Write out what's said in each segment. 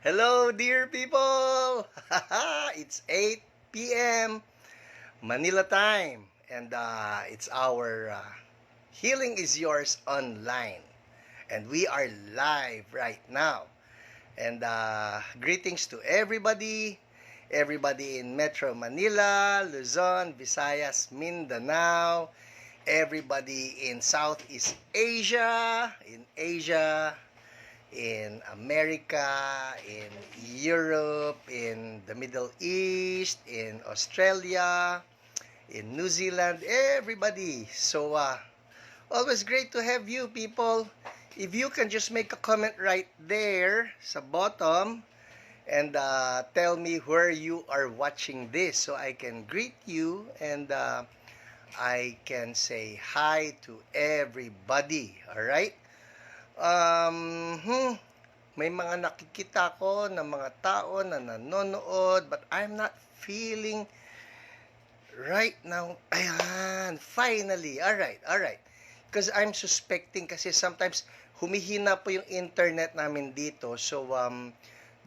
Hello, dear people! It's 8 p.m. Manila time, and it's our Healing is Yours online. And we are live right now. And greetings to everybody in Metro Manila, Luzon, Visayas, Mindanao, everybody in Southeast Asia, in America, in Europe, in the Middle East, in Australia, in New Zealand, everybody. So, always great to have you people. If you can just make a comment right there sa bottom and tell me where you are watching this so I can greet you and I can say hi to everybody. All right? Um, hmm, may mga nakikita ko ng mga tao na nanonood but I'm not feeling right now. Ayan, finally. Alright. Because I'm suspecting kasi sometimes humihina po yung internet namin dito. So,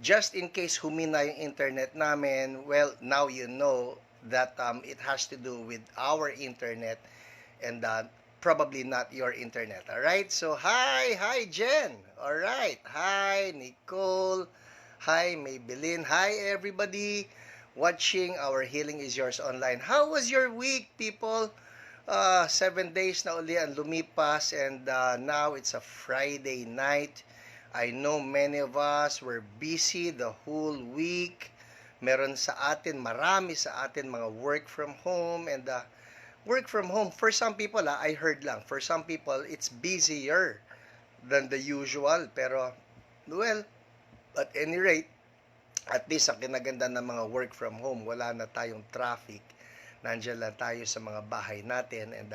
just in case humina yung internet namin, well, now you know that it has to do with our internet and probably not your internet. All right? So, hi Jen. All right. Hi Nicole. Hi Maybelline. Hi everybody watching our Healing is Yours online. How was your week, people? 7 days na uli ang lumipas and now it's a Friday night. I know many of us were busy the whole week. Meron sa atin, marami sa atin mga work from home and work from home, for some people, I heard lang, for some people, it's busier than the usual. Pero, well, at any rate, at least ang kinaganda ng mga work from home, wala na tayong traffic. Nandiyan lang tayo sa mga bahay natin and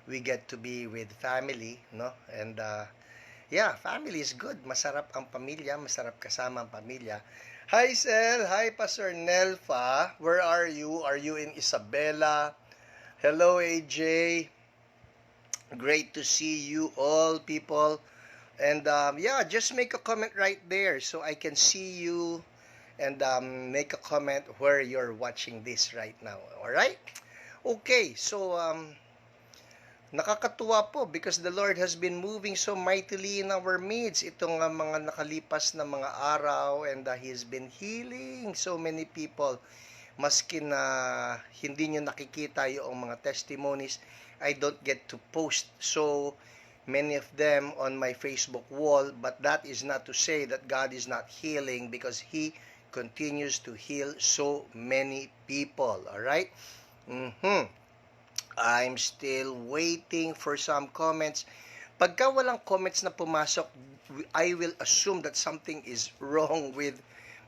we get to be with family, no? And yeah, family is good. Masarap ang pamilya, masarap kasama ang pamilya. Hi, Sel. Hi, Pastor Nelfa. Where are you? Are you in Isabela? Hello, AJ. Great to see you all, people. And yeah, just make a comment right there so I can see you and make a comment where you're watching this right now. All right? Okay, so nakakatuwa po because the Lord has been moving so mightily in our midst itong mga nakalipas na mga araw and He has been healing so many people. Maski na hindi nyo nakikita yung mga testimonies, I don't get to post so many of them on my Facebook wall, but that is not to say that God is not healing because He continues to heal so many people. Alright? I'm still waiting for some comments. Pagka walang comments na pumasok, I will assume that something is wrong with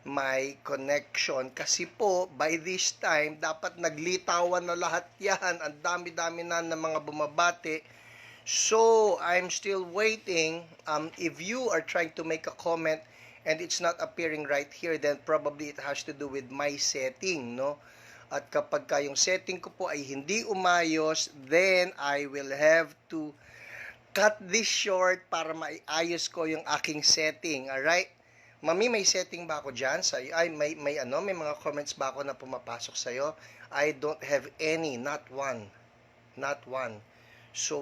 my connection. Kasi po, by this time, dapat naglitawan na lahat yan. Ang dami-dami na ng mga bumabati. So, I'm still waiting. If you are trying to make a comment and it's not appearing right here, then probably it has to do with my setting, no? At kapag yung setting ko po ay hindi umayos, then I will have to cut this short para maayos ko yung aking setting. Alright? Mami, may setting ba ako dyan? Ay, may mga comments ba ako na pumapasok sa'yo? I don't have any, not one. Not one. So,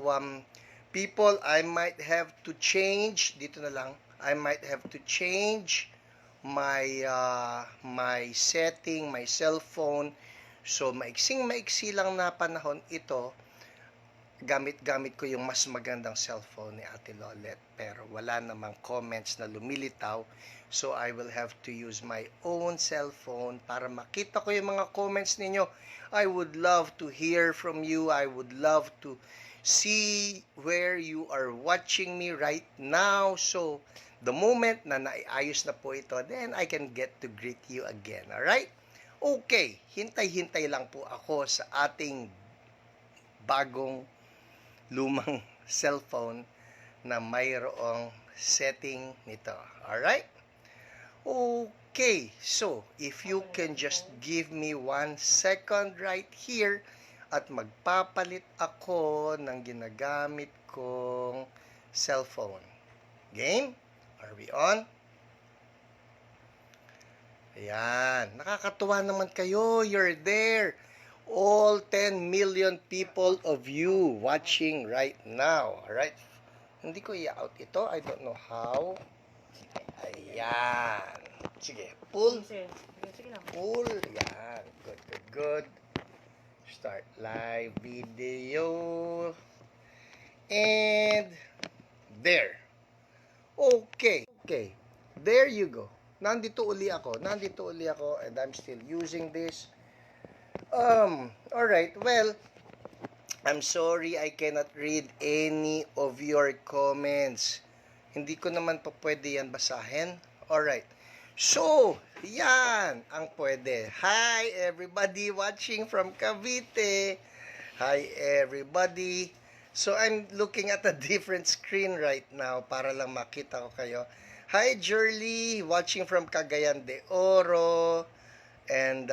people, I might have to change, dito na lang, I might have to change my setting, my cellphone. So, maiksi lang na panahon ito, gamit ko yung mas magandang cellphone ni Ate Lolet pero wala namang comments na lumilitaw so I will have to use my own cellphone para makita ko yung mga comments ninyo. I would love to hear from you. I would love to see where you are watching me right now. So the moment na naayos na po ito, then I can get to greet you again. Alright? Okay, hintay-hintay lang po ako sa ating bagong lumang cellphone na mayroong setting nito. Alright? Okay. So, if you can just give me 1 second right here at magpapalit ako ng ginagamit kong cellphone. Game? Are we on? Ayan. Nakakatuwa naman kayo. You're there. All 10 million people of you watching right now. Alright? Hindi ko i-out ito. I don't know how. Ayan. Sige. Pull. Sige lang. Pull. Ayan. Good, good, good. Start live video. And there. Okay. Okay. There you go. Nandito uli ako, and I'm still using this. Alright, well, I'm sorry I cannot read any of your comments. Hindi ko naman pa pwede yan basahin. Alright, so, yan ang pwede. Hi everybody watching from Cavite. Hi everybody. So, I'm looking at a different screen right now para lang makita ko kayo. Hi, Jerly, watching from Cagayan de Oro. And,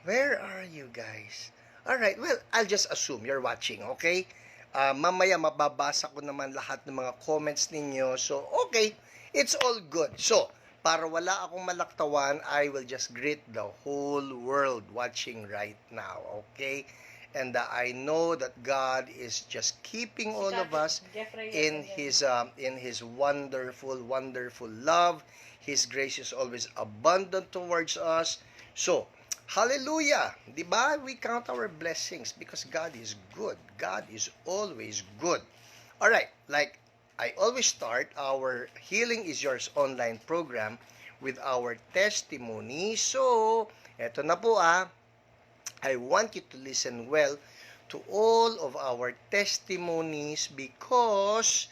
where are you guys? Alright, well, I'll just assume you're watching, okay? Mamaya mababasa ko naman lahat ng mga comments ninyo. So, okay, it's all good. So, para wala akong malaktawan, I will just greet the whole world watching right now, okay? And I know that God is just keeping all of us in His wonderful, wonderful love. His grace is always abundant towards us. So, hallelujah! Diba? We count our blessings because God is good. God is always good. Alright, like I always start our Healing is Yours online program with our testimony. So, eto na po I want you to listen well to all of our testimonies because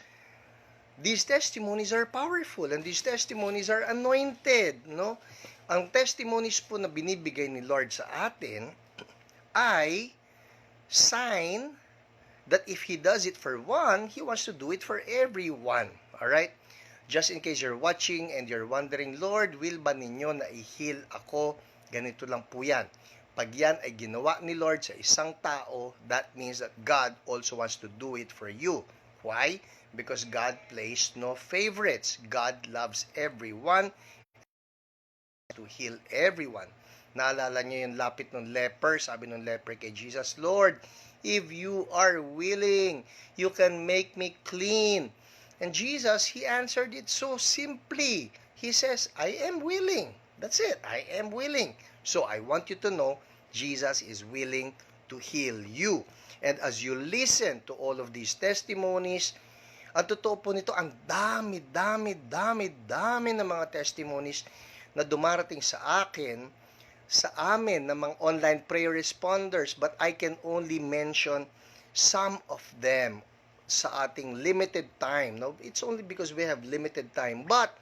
these testimonies are powerful and these testimonies are anointed, no? Ang testimonies po na binibigay ni Lord sa atin ay sign that if He does it for one, He wants to do it for everyone. Alright? Just in case you're watching and you're wondering, Lord, will ba ninyo na i-heal ako? Ganito lang po yan. Pag yan ay ginawa ni Lord sa isang tao, that means that God also wants to do it for you. Why? Because God plays no favorites. God loves everyone to heal everyone. Naalala niyo yung lapit ng leper, sabi ng leper kay Jesus, Lord, if you are willing, you can make me clean. And Jesus, He answered it so simply. He says, I am willing. That's it. I am willing. So I want you to know, Jesus is willing to heal you. And as you listen to all of these testimonies, ang totoo po nito, ang dami ng mga testimonies na dumarating sa akin, sa amin, ng mga online prayer responders. But I can only mention some of them sa ating limited time. No? It's only because we have limited time. But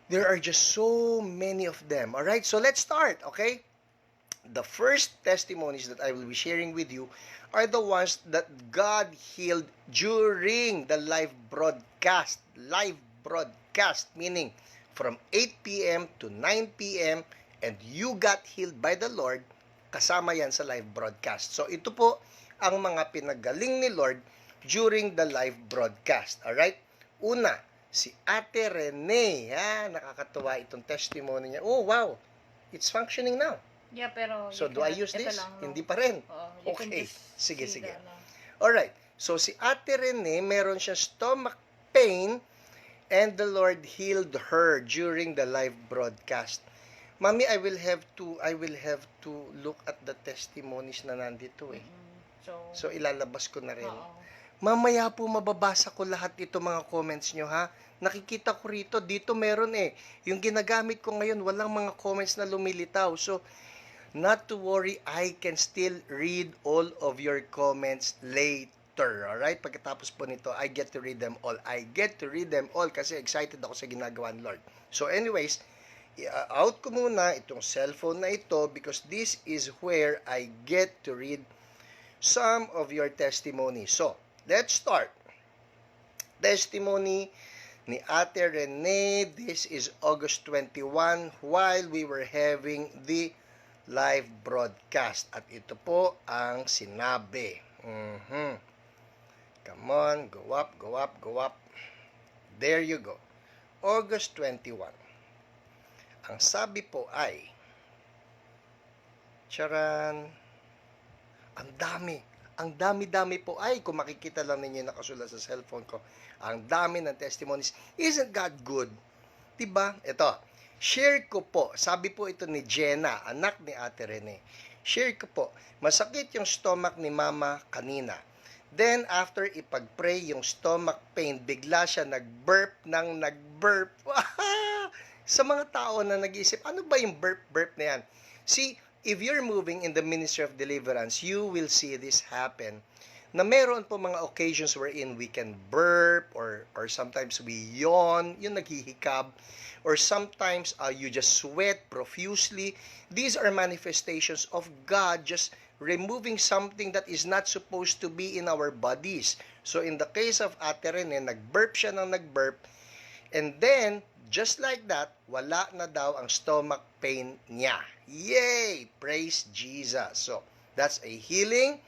there are just so many of them. Alright, so let's start, okay? The first testimonies that I will be sharing with you are the ones that God healed during the live broadcast. Live broadcast, meaning from 8 p.m. to 9 p.m. and you got healed by the Lord, kasama yan sa live broadcast. So ito po ang mga pinagaling ni Lord during the live broadcast. Alright? Una, si Ate Rene. Nakakatuwa itong testimony niya. Oh, wow! It's functioning now. Yeah, pero So, do I use this? lang, no? Hindi pa rin. Okay. Sige. Alright. So, si Ate Rene, meron siya stomach pain and the Lord healed her during the live broadcast. Mami, I will have to look at the testimonies na nandito eh. So, ilalabas ko na rin. Mamaya po mababasa ko lahat ito mga comments nyo ha. Nakikita ko rito, dito meron eh. Yung ginagamit ko ngayon, walang mga comments na lumilitaw. So, not to worry, I can still read all of your comments later. Alright? Pagkatapos po nito, I get to read them all. I get to read them all kasi excited ako sa ginagawa ni Lord. So anyways, out ko muna itong cellphone na ito because this is where I get to read some of your testimonies. So, let's start. Testimony ni Ate Rene. This is August 21 while we were having the live broadcast. At ito po ang sinabi. Come on, go up. There you go. August 21. Ang sabi po ay, charan, ang dami. Ang dami-dami po. Ay, kung makikita lang ninyo yung nakasulat sa cellphone ko, ang dami ng testimonies. Isn't God good? Diba? Ito, share ko po. Sabi po ito ni Jenna, anak ni Ate Rene. Share ko po. Masakit yung stomach ni Mama kanina. Then, after ipag-pray yung stomach pain, bigla siya nag-burp ng nag-burp. Sa mga tao na nag-iisip, ano ba yung burp-burp na yan? See, if you're moving in the ministry of deliverance, you will see this happen. Na meron po mga occasions wherein we can burp or sometimes we yawn, yung naghihikab, or sometimes you just sweat profusely. These are manifestations of God just removing something that is not supposed to be in our bodies. So in the case of Ate Rene, nag-burp siya ng nag-burp, and then, just like that, wala na daw ang stomach pain niya. Yay! Praise Jesus. So, that's a healing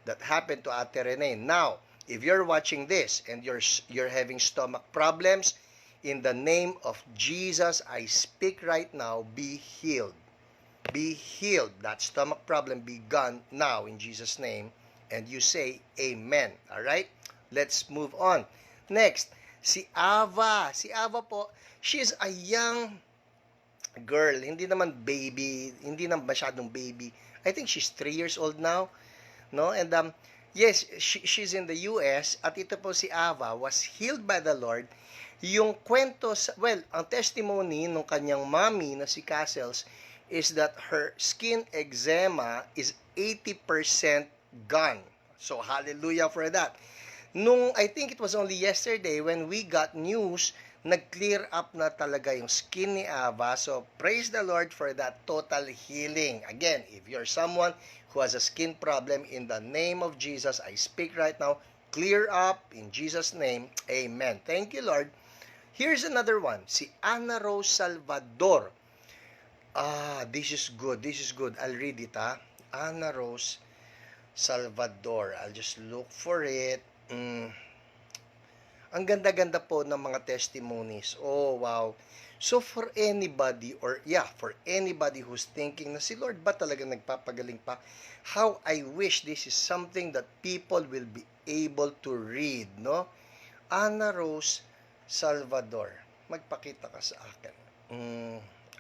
that happened to Ate Rene. Now, if you're watching this and you're having stomach problems, in the name of Jesus, I speak right now, be healed. Be healed. That stomach problem be gone now in Jesus' name. And you say, Amen. Alright? Let's move on. Next, si Ava. Si Ava po, she's a young girl. Hindi naman baby. Hindi naman masyadong baby. I think she's 3 years old now. No? And yes, she's in the US. At ito po si Ava was healed by the Lord. Yung kwento, ang testimony ng kanyang mommy na si Castles is that her skin eczema is 80% gone. So, hallelujah for that. I think it was only yesterday when we got news, nag-clear up na talaga yung skin ni Ava. So, praise the Lord for that total healing. Again, if you're someone who has a skin problem, in the name of Jesus, I speak right now, clear up in Jesus' name. Amen. Thank you, Lord. Here's another one, si Ana Rose Salvador. This is good. This is good. I'll read it, ha. Ana Rose Salvador. I'll just look for it. Ang ganda-ganda po ng mga testimonies. Oh, wow. So, for anybody, for anybody who's thinking na si Lord ba talaga nagpapagaling pa? How I wish this is something that people will be able to read, no? Ana Rose Salvador. Magpakita ka sa akin.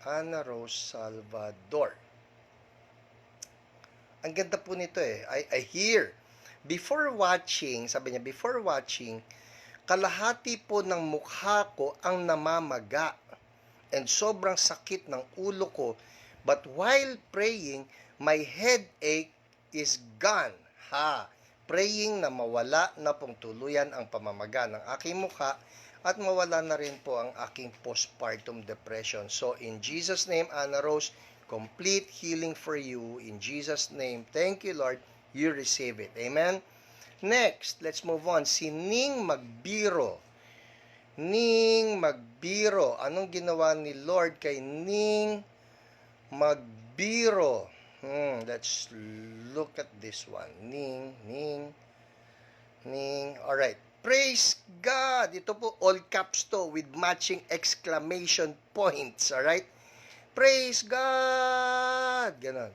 Ana Rose Salvador. Ang ganda po nito eh. I hear. Before watching, sabi niya, before watching, kalahati po ng mukha ko ang namamaga and sobrang sakit ng ulo ko. But while praying, my headache is gone. Praying na mawala na pong tuluyan ang pamamaga ng aking mukha at mawala na rin po ang aking postpartum depression. So, in Jesus' name, Ana Rose, complete healing for you. In Jesus' name, thank you, Lord. You receive it. Amen? Next, let's move on. Si Ning Magbiro. Ning Magbiro. Anong ginawa ni Lord kay Ning Magbiro? Let's look at this one. Ning. Alright. Praise God! Ito po, all caps to with matching exclamation points. Alright? Praise God! Ganon.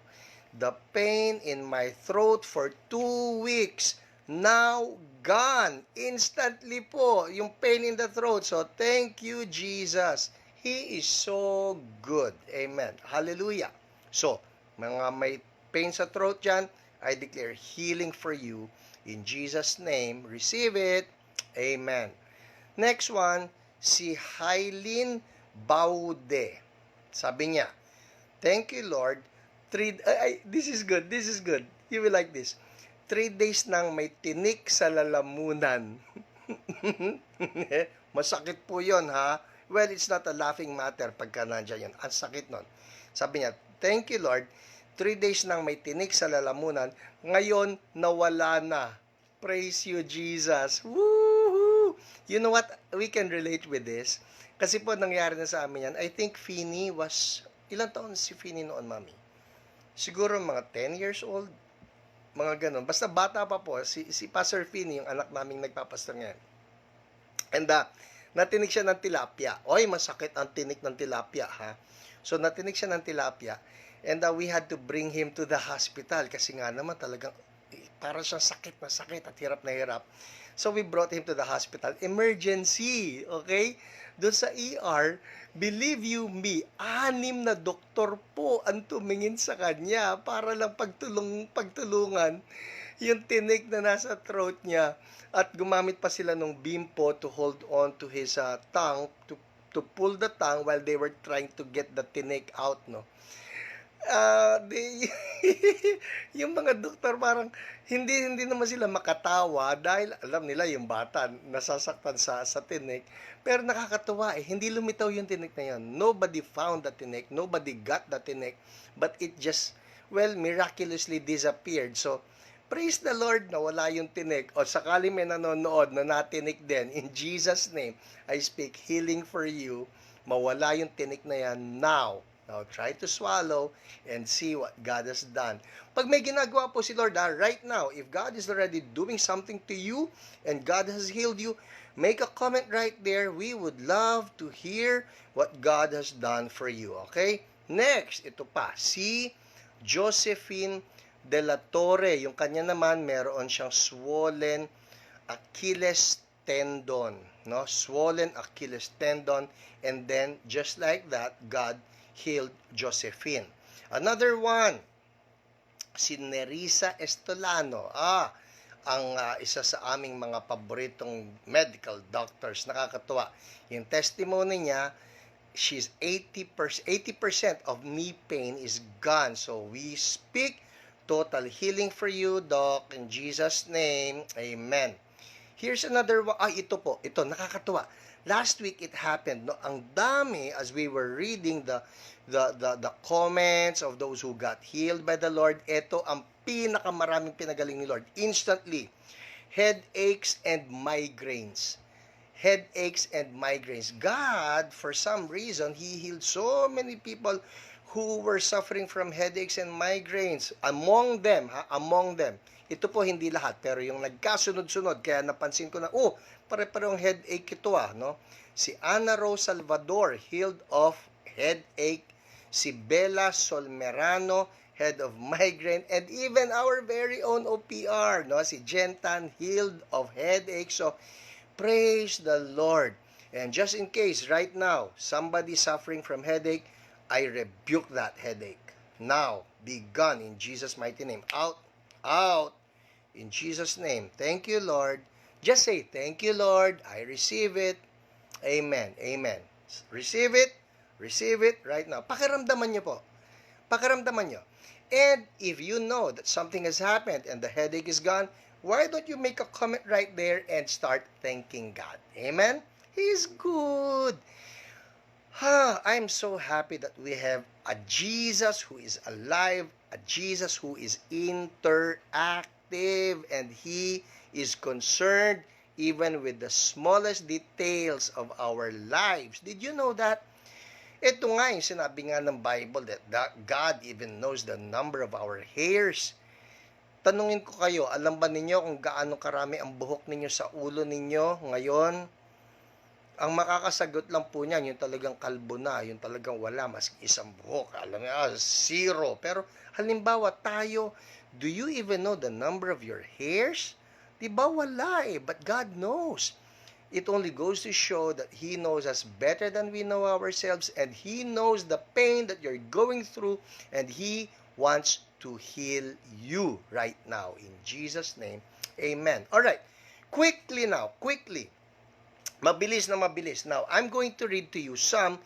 The pain in my throat for 2 weeks now gone. Instantly po, yung pain in the throat. So, thank you, Jesus. He is so good. Amen. Hallelujah. So, mga may pain sa throat dyan, I declare healing for you. In Jesus' name, receive it. Amen. Next one, si Hailin Baude. Sabi niya, thank you, Lord. This is good. This is good. You will like this. 3 days nang may tinik sa lalamunan. Masakit po yon, ha? Well, it's not a laughing matter pagka nandiyan yun. Ang sakit nun. Sabi niya, thank you, Lord. 3 days nang may tinik sa lalamunan. Ngayon, nawala na. Praise you, Jesus. Woohoo! You know what? We can relate with this. Kasi po, nangyari na sa amin yan. I think Fini was... Ilang taon si Fini noon, Mami? Siguro mga 10 years old. Mga ganun. Basta bata pa po. Si Pastor Fini, yung anak naming nagpapastor ngayon. And Natinik siya ng tilapia. Oy, masakit ang tinik ng tilapia, ha? So, natinik siya ng tilapia. And we had to bring him to the hospital kasi nga naman talagang para siyang sakit na sakit at hirap na hirap. So, we brought him to the hospital. Emergency, okay? Doon sa ER, believe you me, 6 na doktor po ang tumingin sa kanya para lang pagtulungan yung tinik na nasa throat niya. At gumamit pa sila ng bimpo to hold on to his tongue, to pull the tongue while they were trying to get the tinik out, no? Yung mga doktor parang hindi naman sila makatawa dahil alam nila yung bata nasasaktan sa tinik. Pero nakakatuwa hindi lumitaw yung tinik na yun. Nobody found the tinik, nobody got the tinik, but it just, well, miraculously disappeared. So, praise the Lord na wala yung tinik. O sakali may nanonood na natinik din, in Jesus' name, I speak healing for you. Mawala yung tinik na yan now. Now, try to swallow and see what God has done. Pag may ginagawa po si Lord, right now, if God is already doing something to you and God has healed you, make a comment right there. We would love to hear what God has done for you. Okay? Next, ito pa, si Josephine de la Torre. Yung kanya naman, meron siyang swollen Achilles tendon. No? Swollen Achilles tendon. And then, just like that, God healed Josephine. Another one, si Nerissa Estolano. Ang isa sa aming mga paboritong medical doctors. Nakakatuwa. Yung testimony niya, she's 80% of knee pain is gone. So we speak total healing for you, Doc, in Jesus' name. Amen. Here's another one. Ito po. Ito, nakakatuwa. Last week it happened, no? Ang dami as we were reading the comments of those who got healed by the Lord. Ito ang pinakamaraming pinagaling ni Lord. Instantly, headaches and migraines. Headaches and migraines. God, for some reason, He healed so many people who were suffering from headaches and migraines. Among them, ito po hindi lahat, pero yung nagkasunod-sunod, kaya napansin ko na, pare-parehong headache ito no? Si Ana Rose Salvador, healed of headache. Si Bella Solmerano, head of migraine. And even our very own OPR, no? Si Jentan, healed of headache. So, praise the Lord. And just in case, right now, somebody suffering from headache, I rebuke that headache. Now, be gone in Jesus' mighty name. Out, in Jesus' name. Thank you, Lord. Just say, thank you, Lord. I receive it. Amen. Amen. Receive it right now. Pakiramdaman nyo po. Pakiramdaman nyo. And if you know that something has happened and the headache is gone, why don't you make a comment right there and start thanking God? Amen? He's good. I'm so happy that we have a Jesus who is alive, a Jesus who is interactive, and He is concerned even with the smallest details of our lives. Did you know that? Ito nga yung sinabi nga ng Bible that God even knows the number of our hairs. Tanungin ko kayo, alam ba ninyo kung gaano karami ang buhok ninyo sa ulo ninyo ngayon? Ang makakasagot lang po niyan, yung talagang kalbo na, yung talagang wala, mas isang buhok. Alam niyo, zero. Pero halimbawa tayo, do you even know the number of your hairs? Diba wala but God knows. It only goes to show that He knows us better than we know ourselves, and He knows the pain that you're going through, and He wants to heal you right now. In Jesus' name, amen. Alright, quickly. Mabilis. Now, I'm going to read to you some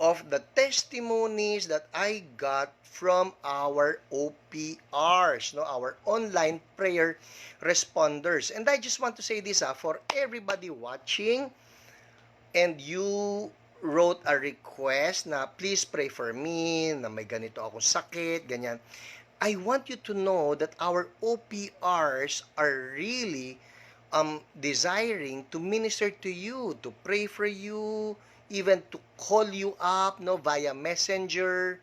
of the testimonies that I got from our OPRs, our online prayer responders. And I just want to say this for everybody watching, and you wrote a request na please pray for me, na may ganito akong sakit, ganyan. I want you to know that our OPRs are really desiring to minister to you, to pray for you, even to call you up via messenger.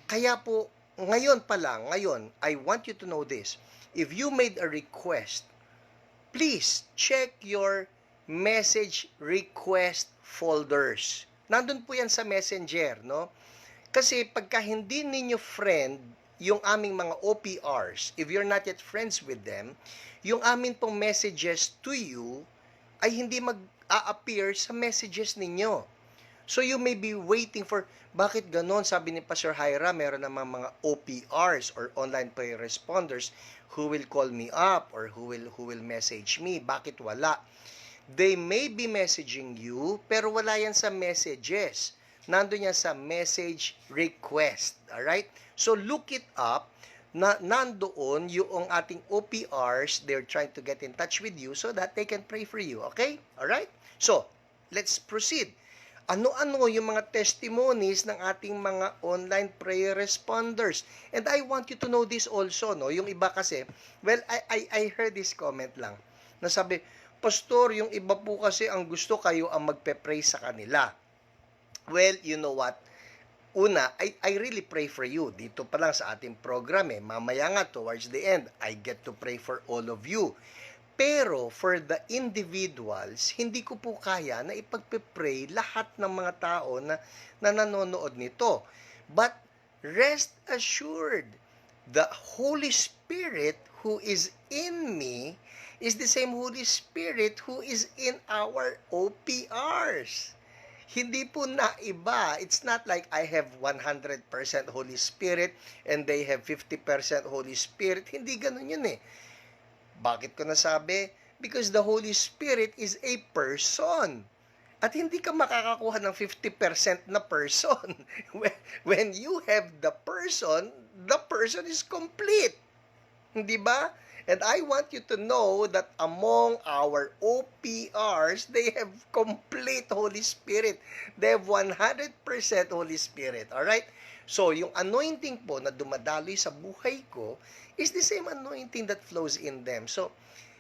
Kaya po, ngayon, I want you to know this. If you made a request, please check your message request folders. Nandun po yan sa Messenger, no? Kasi pagka hindi ninyo friend yung aming mga OPRs, if you're not yet friends with them, yung amin pong messages to you ay hindi mag-a-appear sa messages ninyo. So you may be waiting for, bakit ganon? Sabi ni Pastor Hyra, meron namang mga OPRs or online prayer responders who will call me up or who will message me. Bakit wala? They may be messaging you, pero wala yan sa messages. Nandun yan sa message request. Alright? So look it up na nandoon yung ating OPRs, they're trying to get in touch with you so that they can pray for you. Okay? Alright? So, let's proceed. Ano-ano yung mga testimonies ng ating mga online prayer responders. And I want you to know this also, no? Yung iba kasi, well, I heard this comment lang, na sabi, Pastor, yung iba po kasi ang gusto kayo ang magpe-pray sa kanila. Well, you know what? Una, I really pray for you. Dito pa lang sa ating program mamaya nga towards the end, I get to pray for all of you. Pero for the individuals, hindi ko po kaya na ipagpe-pray lahat ng mga tao na nanonood nito. But rest assured, the Holy Spirit who is in me is the same Holy Spirit who is in our OPRs. Hindi po na iba. It's not like I have 100% Holy Spirit and they have 50% Holy Spirit. Hindi ganun yun eh. Bakit ko nasabi? Because the Holy Spirit is a person. At hindi ka makakakuha ng 50% na person. When you have the person is complete. Hindi ba? And I want you to know that among our OPRs, they have complete Holy Spirit. They have 100% Holy Spirit. Alright? So, yung anointing po na dumadaloy sa buhay ko is the same anointing that flows in them. So,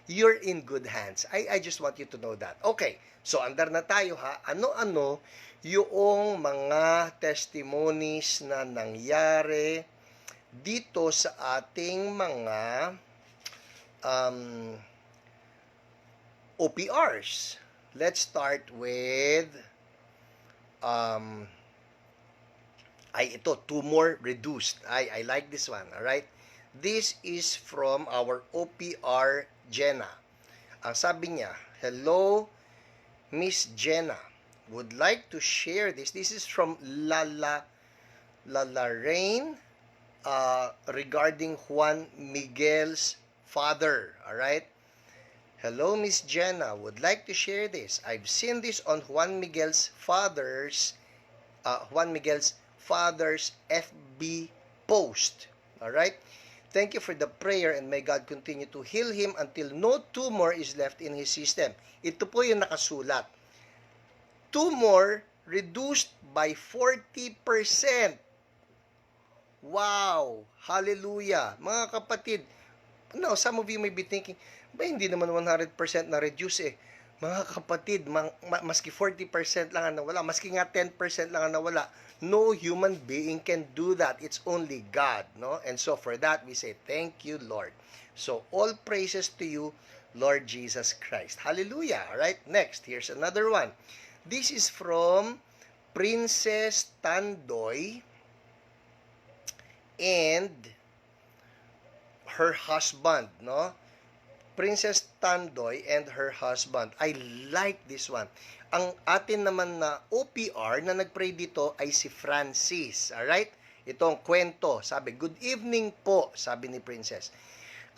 you're in good hands. I just want you to know that. Okay, so andar na tayo ha. Ano-ano yung mga testimonies na nangyari dito sa ating mga OPRs. Let's start with ito, tumor reduced. I like this one, alright? This is from our OPR, Jenna. Ang sabi niya, hello, Miss Jenna. Would like to share this. This is from Lala Rain regarding Juan Miguel's father. Alright? Hello, Miss Jenna. Would like to share this. I've seen this on Juan Miguel's father's FB post. Alright? Thank you for the prayer and may God continue to heal him until no tumor is left in his system. Ito po yung nakasulat. Tumor reduced by 40%. Wow! Hallelujah! Mga kapatid, now some of you may be thinking, ba hindi naman 100% na reduce eh. Mga kapatid, maski 40% lang ang nawala, maski nga 10% lang ang nawala, no human being can do that. It's only God, no? And so for that, we say, thank you, Lord. So all praises to you, Lord Jesus Christ. Hallelujah. All right, next, here's another one. This is from Princess Tandoy and her husband, no? Princess Tandoy and her husband. I like this one. Ang atin naman na OPR na nagpray dito ay si Francis. Alright? Itong kwento. Sabi, good evening po, sabi ni Princess.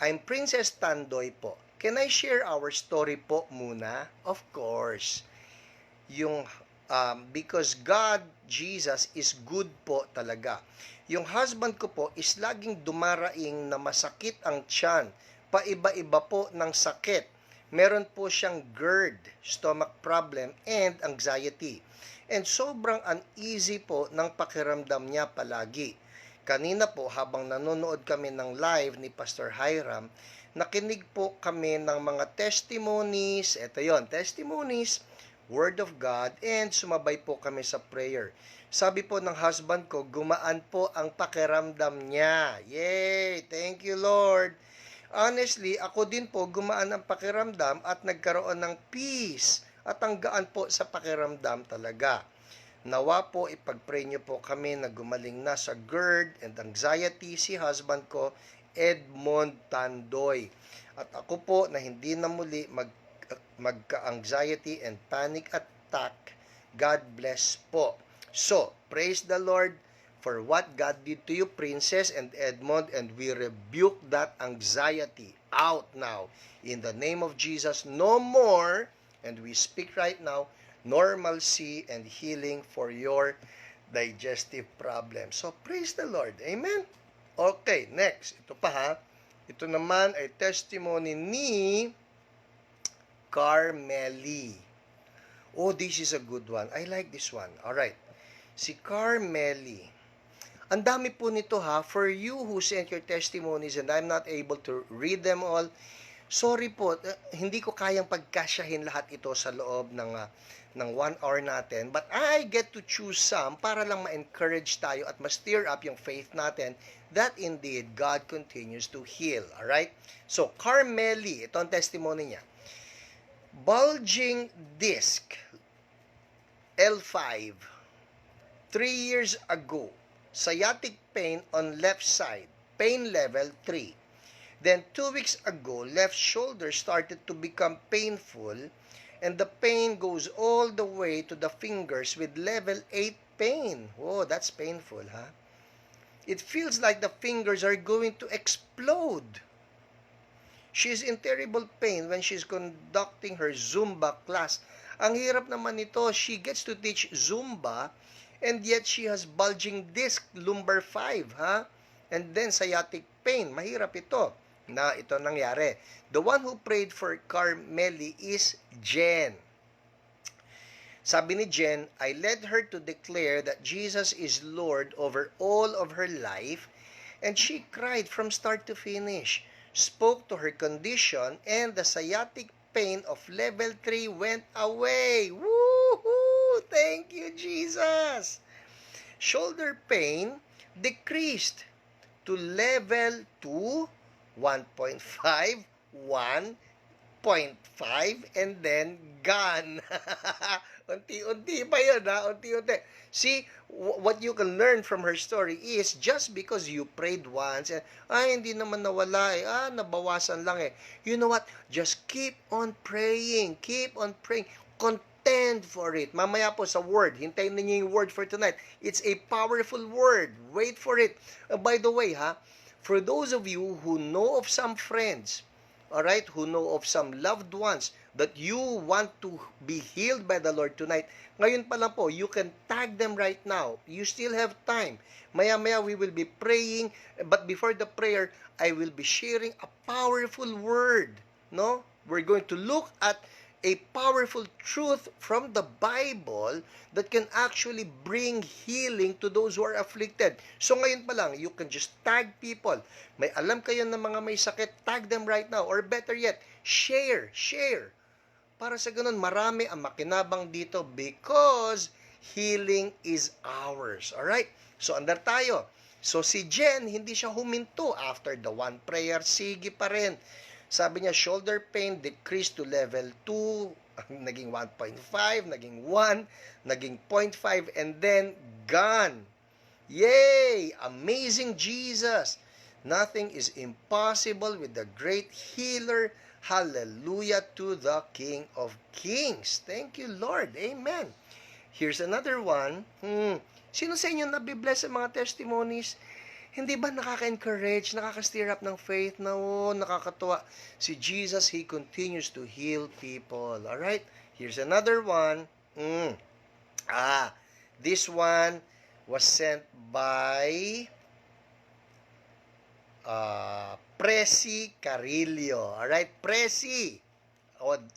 I'm Princess Tandoy po. Can I share our story po muna? Of course. Because God, Jesus, is good po talaga. Yung husband ko po is laging dumaraing na masakit ang tiyan. Paiba-iba po ng sakit. Meron po siyang GERD, stomach problem, and anxiety. And sobrang uneasy po ng pakiramdam niya palagi. Kanina po, habang nanonood kami ng live ni Pastor Hiram, nakinig po kami ng mga testimonies. Ito yon, testimonies, Word of God, and sumabay po kami sa prayer. Sabi po ng husband ko, gumaan po ang pakiramdam niya. Yay! Thank you, Lord! Honestly, ako din po gumaan ang pakiramdam at nagkaroon ng peace at ang gaan po sa pakiramdam talaga. Nawa po ipag-pray niyo po kami na gumaling na sa GERD and anxiety si husband ko, Edmond Tandoy. At ako po na hindi na muli magka-anxiety and panic attack. God bless po. So, praise the Lord for what God did to you, Princess and Edmond, and we rebuke that anxiety out now. In the name of Jesus, no more, and we speak right now, normalcy and healing for your digestive problem. So, praise the Lord. Amen? Okay, next. Ito pa ha. Ito naman ay testimony ni Carmeli. Oh, this is a good one. I like this one. Alright. Si Carmeli. Ang dami po nito ha. For you who sent your testimonies and I'm not able to read them all, sorry po, hindi ko kayang pagkasyahin lahat ito sa loob ng 1 hour natin. But I get to choose some para lang ma-encourage tayo at ma-stir up yung faith natin that indeed God continues to heal. Alright? So, Carmeli, ito ang testimony niya. Bulging disc, L5, 3 years ago. Sciatic pain on left side, pain level 3. Then 2 weeks ago, left shoulder started to become painful and the pain goes all the way to the fingers with level 8 pain. Oh, that's painful, huh? It feels like the fingers are going to explode. She's in terrible pain when she's conducting her Zumba class. Ang hirap naman nito, she gets to teach Zumba and yet she has bulging disc, lumbar 5, ha? And then sciatic pain. Mahirap ito na ito nangyari. The one who prayed for Carmeli is Jen. Sabi ni Jen, I led her to declare that Jesus is Lord over all of her life and she cried from start to finish, spoke to her condition and the sciatic pain of level 3 went away. Woohoo! Thank you, Jesus! Shoulder pain decreased to level 2, 1.5, 1.5, and then gone. Unti-unti pa yun, ha? Unti-unti. See, what you can learn from her story is just because you prayed once, and, hindi naman nawala eh. Nabawasan lang eh. You know what? Just keep on praying. Keep on praying. Contend for it. Mamaya po sa word. Hintayin ninyo yung word for tonight. It's a powerful word. Wait for it. By the way, ha? For those of you who know of some friends, alright, who know of some loved ones that you want to be healed by the Lord tonight, ngayon pa lang po, you can tag them right now. You still have time. Maya-maya, we will be praying, but before the prayer, I will be sharing a powerful word. No? We're going to look at a powerful truth from the Bible that can actually bring healing to those who are afflicted. So ngayon pa lang, you can just tag people. May alam kayo ng mga may sakit, tag them right now. Or better yet, share. Para sa ganun, marami ang makinabang dito because healing is ours. Alright? So andar tayo. So si Jen, hindi siya huminto after the one prayer. Sige pa rin. Sabi niya, shoulder pain decreased to level 2, naging 1.5, naging 1, naging 0.5, and then gone. Yay! Amazing Jesus! Nothing is impossible with the great healer. Hallelujah to the King of Kings. Thank you, Lord. Amen. Here's another one. Sino sa inyo nabibless sa mga testimonies? Hindi ba nakaka-encourage, nakaka-stir up ng faith na nakakatuwa? Si Jesus, He continues to heal people. Alright? Here's another one. This one was sent by Presi Carillo. Alright? Presi!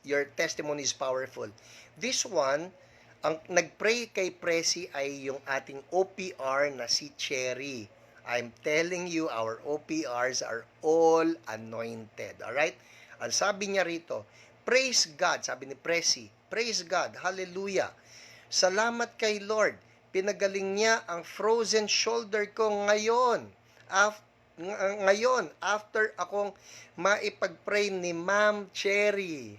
Your testimony is powerful. This one, ang nag-pray kay Presi ay yung ating OPR na si Cherry. I'm telling you, our OPRs are all anointed. Alright? Ang sabi niya rito, praise God, sabi ni Presi, praise God, hallelujah. Salamat kay Lord, pinagaling niya ang frozen shoulder ko ngayon. ngayon, after akong maipag-pray ni Ma'am Cherry,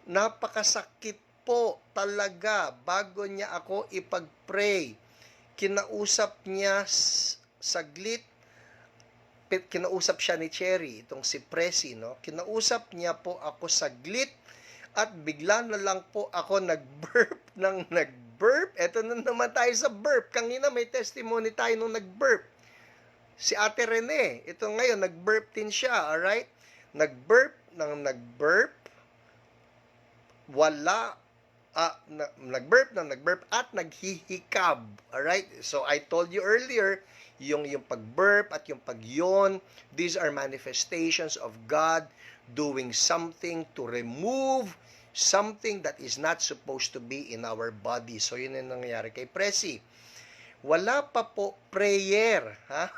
napakasakit po talaga bago niya ako ipag-pray. Kinausap niya saglit, kinausap siya ni Cherry, itong si Presi, no? Kinausap niya po ako saglit at bigla na lang po ako nag-burp ng nag-burp. Eto na naman tayo sa burp. Kanina may testimony tayo nung nag-burp. Si Ate Rene, ito ngayon, nag-burp din siya, alright? Nag-burp ng nag-burp, wala, nag-burp ng nag-burp, at naghihikab, alright? So, I told you earlier, yung pag-burp at yung pag-yon, these are manifestations of God doing something to remove something that is not supposed to be in our body. So, yun yung nangyayari kay Presi. Wala pa po prayer, ha?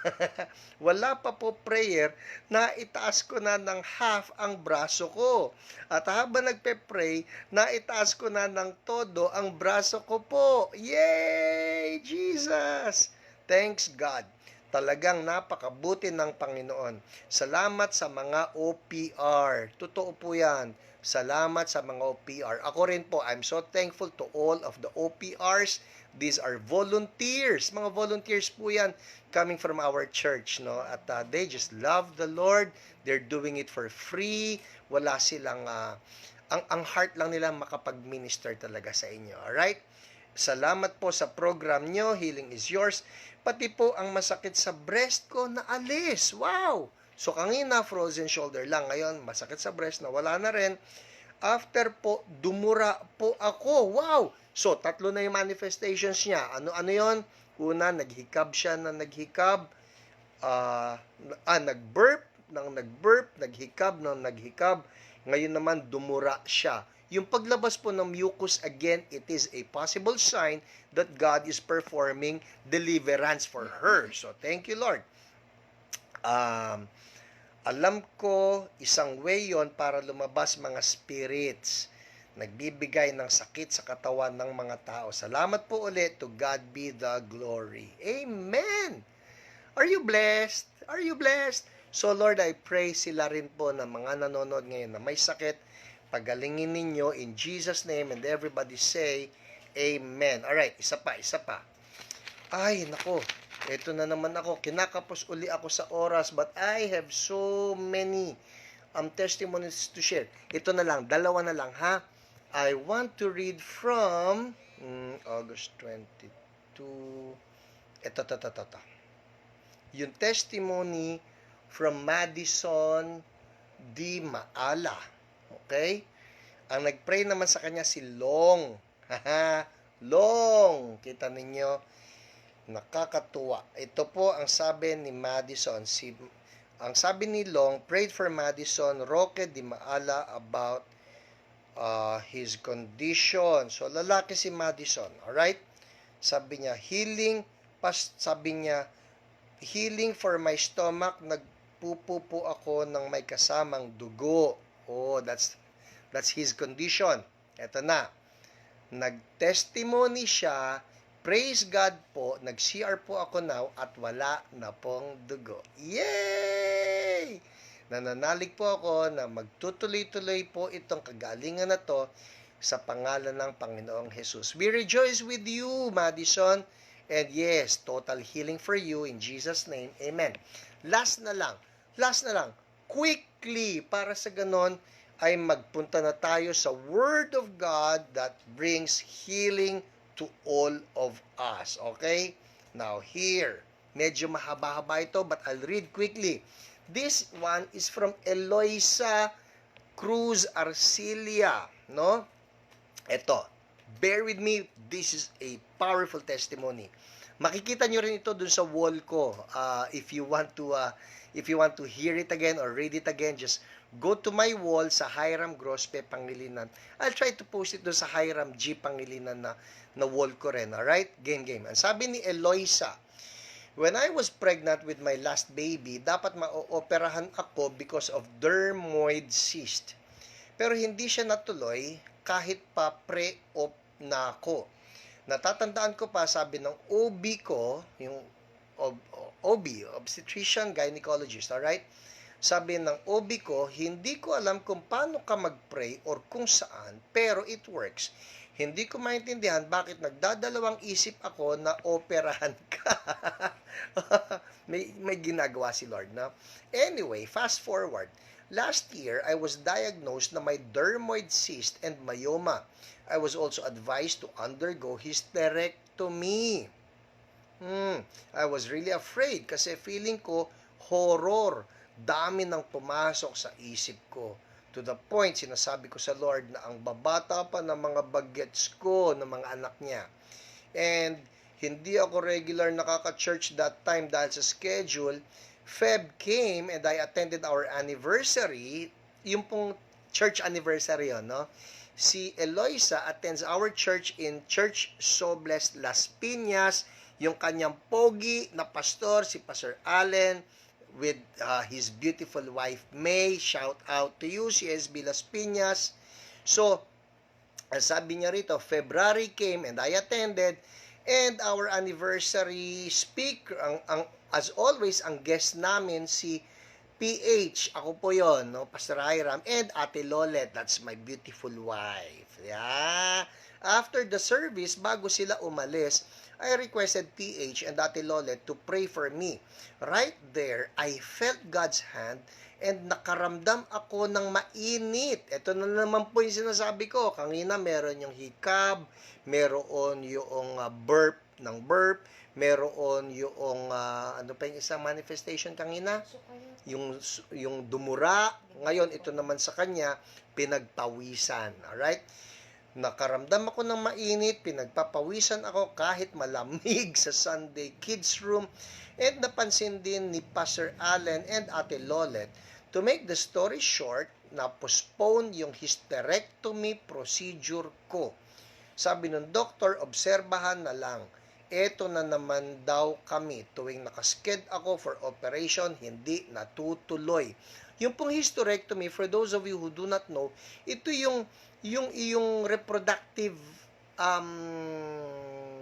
Wala pa po prayer na itaas ko na ng half ang braso ko. At habang nagpe-pray, na itaas ko na ng todo ang braso ko po. Yay! Jesus! Thanks God. Talagang napakabuti ng Panginoon. Salamat sa mga OPR. Totoo po yan. Salamat sa mga OPR. Ako rin po, I'm so thankful to all of the OPRs. These are volunteers. Mga volunteers po yan coming from our church, no? At they just love the Lord. They're doing it for free. Wala silang ang heart lang nila makapag-minister talaga sa inyo. Alright? Salamat po sa program nyo. Healing is yours. Pati po ang masakit sa breast ko na alis. Wow! So kanina frozen shoulder lang. Ngayon masakit sa breast na wala na rin. After po, dumura po ako. Wow! So, 3 na yung manifestations niya. Ano yon? Una, naghikab siya na naghikab. Nag-burp ng nag-burp, naghikab ng naghikab. Ngayon naman, dumura siya. Yung paglabas po ng mucus, again, it is a possible sign that God is performing deliverance for her. So, thank you, Lord. Alam ko, isang way yon para lumabas mga spirits. Nagbibigay ng sakit sa katawan ng mga tao. Salamat po ulit. To God be the glory. Amen! Are you blessed? Are you blessed? So Lord, I pray sila rin po na mga nanonood ngayon na may sakit. Pagalingin ninyo in Jesus' name, and everybody say, Amen. Alright, isa pa. Ay, nako. Ito na naman ako. Kinakapos uli ako sa oras, but I have so many testimonies to share. Ito na lang, 2 na lang, ha? I want to read from August 22. Ito. Yung testimony from Madison D. Maala. Okay? Ang nagpray naman sa kanya si Long. Long! Kita ninyo? Nakakatuwa. Ito po ang sabi ni Madison. Ang sabi ni Long, prayed for Madison Roque Di Maala about his condition. So, lalaki si Madison. Alright? Sabi niya, healing for my stomach. Nagpupo po ako ng may kasamang dugo. Oh, that's his condition. Ito na. Nag-testimony siya. Praise God po. Nag-CR po ako now at wala na pong dugo. Yay! Nananalig po ako na magtutuloy-tuloy po itong kagalingan na to sa pangalan ng Panginoong Jesus. We rejoice with you, Madison. And yes, total healing for you in Jesus' name. Amen. Last na lang. Quickly, para sa ganon, ay magpunta na tayo sa Word of God that brings healing to all of us. Okay? Now, here, medyo mahaba-haba ito, but I'll read quickly. This one is from Eloisa Cruz Arcilia, no? Ito, bear with me, this is a powerful testimony. Makikita nyo rin ito dun sa wall ko. If you want to hear it again or read it again, just go to my wall sa Hiram Grospe Pangilinan. I'll try to post it dun sa Hiram G Pangilinan na wall ko rin. Alright? Game. Ang sabi ni Eloisa, when I was pregnant with my last baby, dapat ma-operahan ako because of dermoid cyst. Pero hindi siya natuloy kahit pa pre-op na ako. Natatandaan ko pa, sabi ng OB ko, yung OB, obstetrician gynecologist, alright? Sabi ng OB ko, hindi ko alam kung paano ka mag-pray or kung saan, pero it works. Hindi ko maintindihan bakit nagdadalawang isip ako na operahan ka. may ginagawa si Lord, no? Anyway, fast forward. Last year, I was diagnosed na may dermoid cyst and myoma. I was also advised to undergo hysterectomy. I was really afraid kasi feeling ko horror. Dami nang pumasok sa isip ko. To the point, sinasabi ko sa Lord na ang babata pa ng mga bagets ko, ng mga anak niya. And hindi ako regular nakaka-church that time dahil sa schedule. Feb came and I attended our anniversary. Yung pong church anniversary yun, no? Si Eloisa attends our church in Church Sobles Las Piñas. Yung kanyang pogi na pastor, si Pastor Allen, with his beautiful wife May. Shout out to you, CSB Las Piñas. So, sabi niya rito, February came and I attended, and our anniversary speaker, as always, ang guest namin si PH. Ako po yon, no? Pastor Hiram and Ate Lolet. That's my beautiful wife. Yeah. After the service, bago sila umalis, I requested PH and Ate Lolet to pray for me. Right there, I felt God's hand and nakaramdam ako ng mainit. Ito na naman po yung sinasabi ko. Kanina meron yung hikab, meron yung burp, meron yung ano pa yung isang manifestation kanina? Yung dumura. Ngayon, ito naman sa kanya, pinagpawisan. Alright? Nakaramdam ako ng mainit, pinagpapawisan ako kahit malamig sa Sunday Kids Room, and napansin din ni Pastor Allen and Ate Lolet, to make the story short, na-postpone yung hysterectomy procedure ko. Sabi ng doktor, obserbahan na lang. Eto na naman daw kami. Tuwing nakasked ako for operation, hindi natutuloy. Yung pong hysterectomy, for those of you who do not know, ito yung iyong reproductive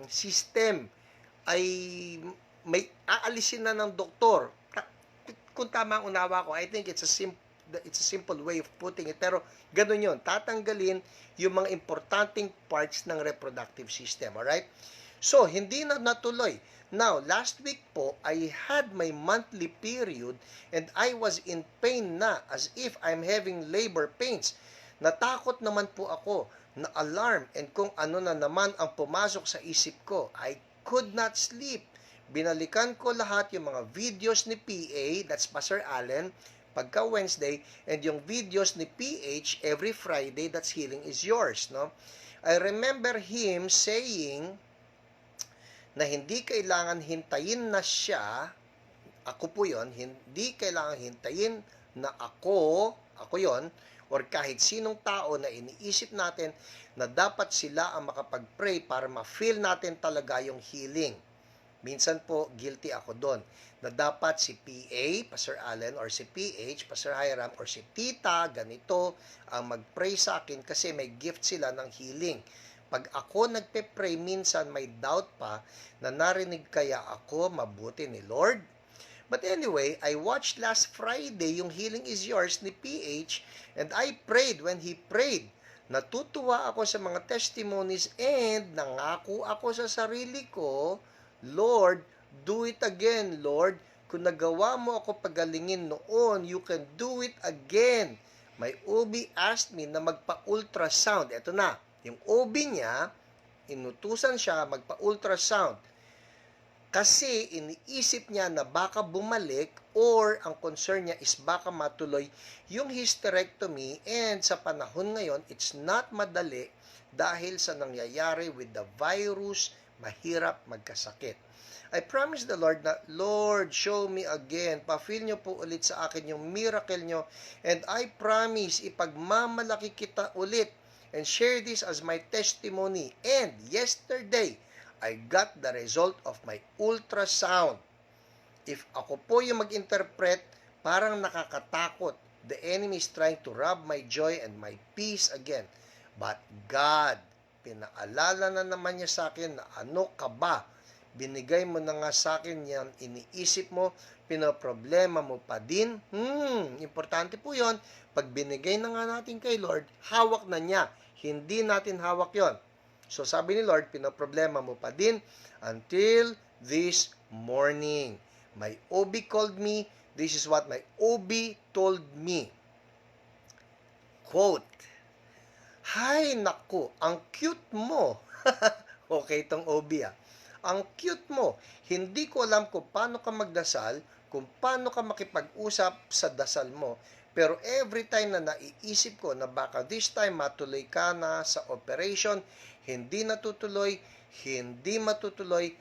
system ay may aalisin na ng doktor. Kung tama ang unawa ko, I think it's a simple way of putting it. Pero ganun yun. Tatanggalin yung mga importanteng parts ng reproductive system. Alright? So, hindi na natuloy. Now, last week po, I had my monthly period and I was in pain na as if I'm having labor pains. Natakot naman po ako, na-alarm, and kung ano na naman ang pumasok sa isip ko. I could not sleep. Binalikan ko lahat yung mga videos ni PA, that's Pastor Allen, pagka Wednesday, and yung videos ni PH every Friday, that's Healing is Yours, no? I remember him saying na hindi kailangan hintayin na siya, ako po yon, hindi kailangan hintayin na ako yon, or kahit sinong tao na iniisip natin na dapat sila ang makapag-pray para ma-feel natin talaga yung healing. Minsan po, guilty ako doon, na dapat si PA, Pastor Allen, or si PH, Pastor Hiram, or si Tita, ganito, ang mag-pray sa akin kasi may gift sila ng healing. Pag ako nagpe-pray, minsan may doubt pa na narinig kaya ako mabuti ni Lord. But anyway, I watched last Friday yung Healing is Yours ni PH, and I prayed when he prayed. Natutuwa ako sa mga testimonies and nangako ako sa sarili ko, Lord, do it again, Lord. Kung nagawa mo ako pagalingin noon, you can do it again. My OB asked me na magpa-ultrasound. Ito na, yung OB niya, inutusan siya magpa-ultrasound. Kasi iniisip niya na baka bumalik or ang concern niya is baka matuloy yung hysterectomy, and sa panahon ngayon, it's not madali dahil sa nangyayari with the virus, mahirap magkasakit. I promise the Lord na, Lord, show me again. Pa-feel nyo po ulit sa akin yung miracle nyo, and I promise ipagmamalaki kita ulit and share this as my testimony. And yesterday, I got the result of my ultrasound. If ako po yung mag-interpret, parang nakakatakot. The enemy is trying to rob my joy and my peace again. But God, pinaalala na naman niya sa akin na ano ka ba? Binigay mo na nga sa akin yan, iniisip mo, pinoproblema mo pa din. Importante po yon. Pag binigay na nga natin kay Lord, hawak na niya. Hindi natin hawak yon. So sabi ni Lord, pinoproblema mo pa din until this morning. My OB called me. This is what my OB told me. Quote, "Hay naku, ang cute mo." Okay itong OB ah. Ang cute mo. Hindi ko alam kung paano ka magdasal, kung paano ka makipag-usap sa dasal mo. Pero every time na naiisip ko na baka this time matuloy ka na sa operation, hindi natutuloy, hindi matutuloy,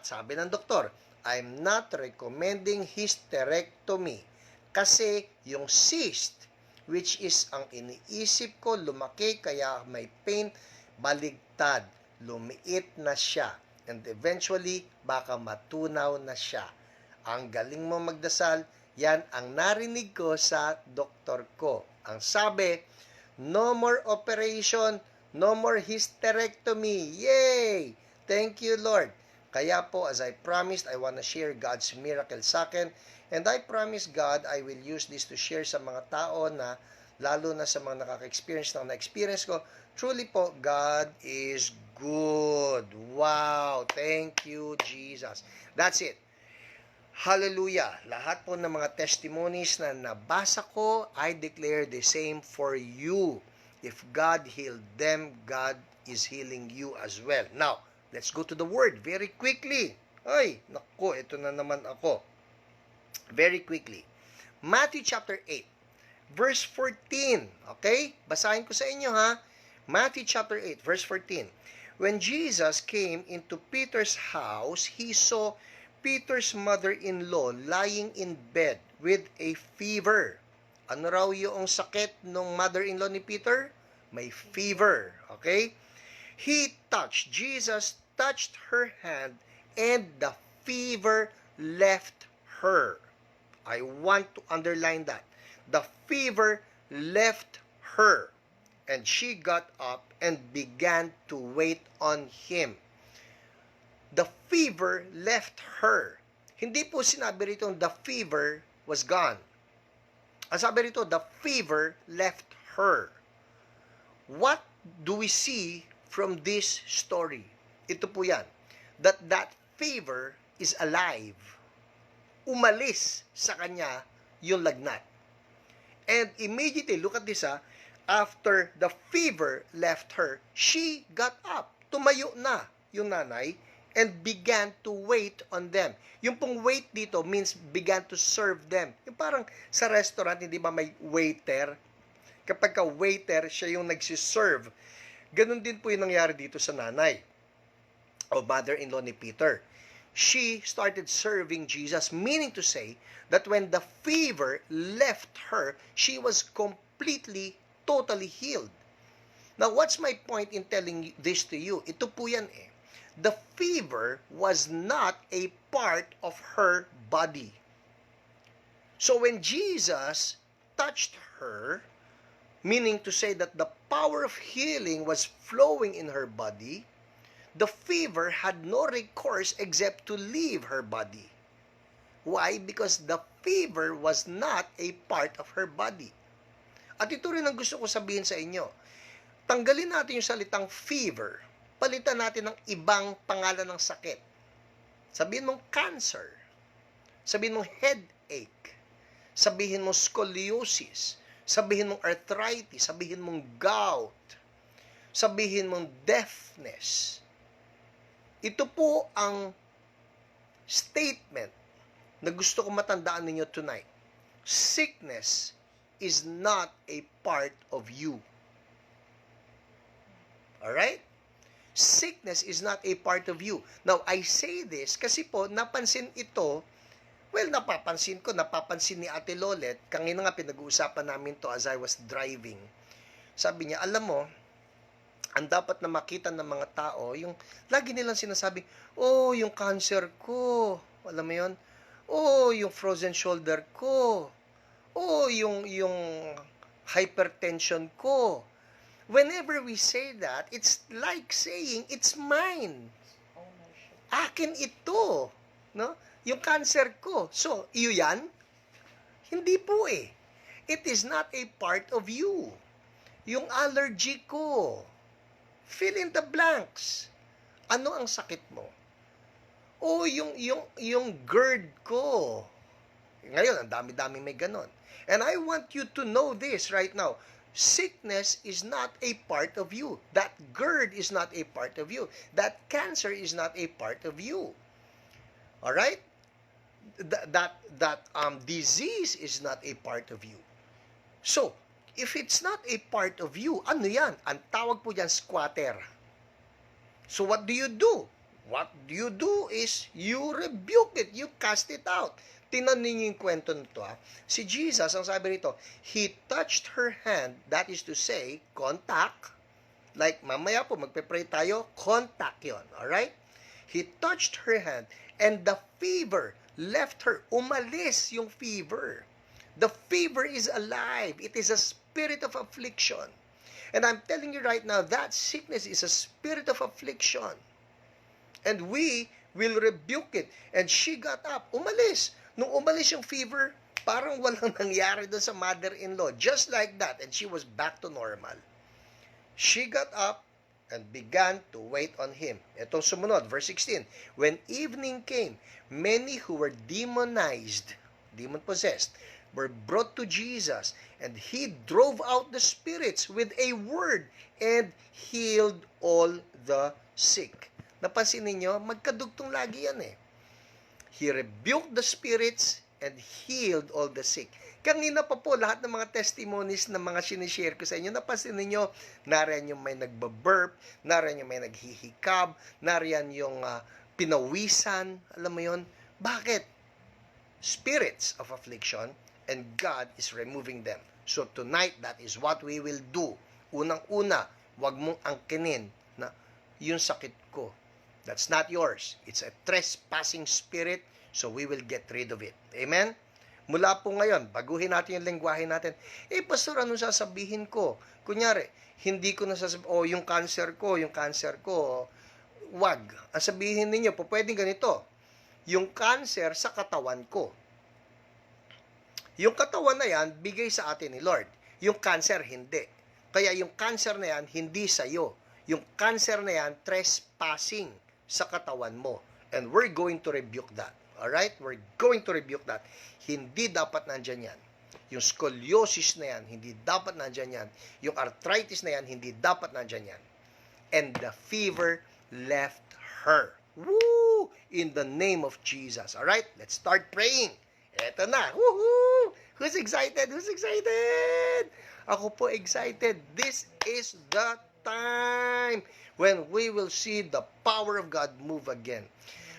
sabi ng doktor, I'm not recommending hysterectomy. Kasi yung cyst, which is ang iniisip ko, lumaki, kaya may pain, baligtad, lumiit na siya. And eventually, baka matunaw na siya. Ang galing mo magdasal, yan ang narinig ko sa doktor ko. Ang sabi, no more operation, no more hysterectomy. Yay! Thank you, Lord. Kaya po, as I promised, I want to share God's miracle sa akin. And I promise God, I will use this to share sa mga tao na, lalo na sa mga nakaka-experience na na-experience ko. Truly po, God is good. Wow! Thank you, Jesus. That's it. Hallelujah! Lahat po ng mga testimonies na nabasa ko, I declare the same for you. If God healed them, God is healing you as well. Now, let's go to the Word very quickly. Ay, naku, ito na naman ako. Very quickly. Matthew chapter 8, verse 14. Okay? Basahin ko sa inyo ha. Matthew chapter 8, verse 14. When Jesus came into Peter's house, he saw Peter's mother-in-law lying in bed with a fever. Ano raw yung sakit ng mother-in-law ni Peter? May fever. Okay? Jesus touched her hand and the fever left her. I want to underline that. The fever left her. And she got up and began to wait on him. The fever left her. Hindi po sinabi rito the fever was gone. Ang sabi rito, the fever left her. What do we see from this story? Ito po yan. That fever is alive. Umalis sa kanya yung lagnat. And immediately, look at this after the fever left her, she got up. Tumayo na yung nanay and began to wait on them. Yung pong wait dito means began to serve them. Yung parang sa restaurant, hindi ba may waiter? Kapag ka waiter, siya yung nagsiserve. Ganun din po yung nangyari dito sa nanay o mother-in-law ni Peter. She started serving Jesus, meaning to say that when the fever left her, she was completely totally healed. Now, what's my point in telling this to you? Ito po yan eh. The fever was not a part of her body. So when Jesus touched her, meaning to say that the power of healing was flowing in her body, the fever had no recourse except to leave her body. Why? Because the fever was not a part of her body. At ito rin ang gusto ko sabihin sa inyo. Tanggalin natin yung salitang fever. Palitan natin ng ibang pangalan ng sakit. Sabihin mong cancer. Sabihin mong headache. Sabihin mong scoliosis. Sabihin mong arthritis. Sabihin mong gout. Sabihin mong deafness. Ito po ang statement na gusto ko matandaan ninyo tonight. Sickness is not a part of you. Alright? Sickness is not a part of you. Now, I say this kasi po, napansin ito, napapansin ni Ate Lolet, kanina nga pinag-uusapan namin to as I was driving. Sabi niya, alam mo, ang dapat na makita ng mga tao, yung lagi nilang sinasabi, oh, yung cancer ko, alam mo yun? Oh, yung frozen shoulder ko, oh, yung hypertension ko. Whenever we say that, it's like saying, it's mine. Akin ito. No? Yung cancer ko. So, iyo yan? Hindi po eh. It is not a part of you. Yung allergy ko. Fill in the blanks. Ano ang sakit mo? O yung GERD ko. Ngayon, ang dami-dami may ganon. And I want you to know this right now. Sickness is not a part of you. That GERD is not a part of you. That cancer is not a part of you. All right? That disease is not a part of you. So, if it's not a part of you, ano yan? Ang tawag po dyan, squatter. So, what do you do? What do you do is you rebuke it, you cast it out. Tinan ninyo yung kwento nito ha. Si Jesus, ang sabi nito, He touched her hand, that is to say, contact. Like mamaya po, magpe-pray tayo, contact yon, alright? He touched her hand, and the fever left her. Umalis yung fever. The fever is alive. It is a spirit of affliction. And I'm telling you right now, that sickness is a spirit of affliction. And we will rebuke it. And she got up. Umalis. Nung umalis yung fever, parang walang nangyari doon sa mother-in-law. Just like that. And she was back to normal. She got up and began to wait on him. Itong sumunod, verse 16. When evening came, many who were demonized, demon-possessed, were brought to Jesus, and he drove out the spirits with a word and healed all the sick. Napansin ninyo, magkadugtong lagi yan eh. He rebuked the spirits and healed all the sick. Kanina pa po, lahat ng mga testimonies na mga sinishare ko sa inyo, napansin ninyo, nariyan yung may nagbaburp, nariyan yung may naghihikab, nariyan yung pinawisan, alam mo yon. Bakit? Spirits of affliction, and God is removing them. So tonight, that is what we will do. Unang-una, wag mong angkinin na yung sakit ko. That's not yours. It's a trespassing spirit, so we will get rid of it. Amen? Mula po ngayon, baguhin natin yung lengguwahe natin. Pastor, anong sasabihin ko? Kunyari, hindi ko nasasabihin, yung cancer ko, wag. Ang sabihin ninyo, pwedeng ganito, yung cancer sa katawan ko. Yung katawan na yan, bigay sa atin ni Lord. Yung cancer, hindi. Kaya yung cancer na yan, hindi sa'yo. Yung cancer na yan, trespassing sa katawan mo. And we're going to rebuke that. Alright? We're going to rebuke that. Hindi dapat nandyan yan. Yung scoliosis na yan, hindi dapat nandyan yan. Yung arthritis na yan, hindi dapat nandyan yan. And the fever left her. Woo! In the name of Jesus. Alright? Let's start praying. Eto na. Woohoo! Who's excited? Who's excited? Ako po excited. This is the time when we will see the power of God move again.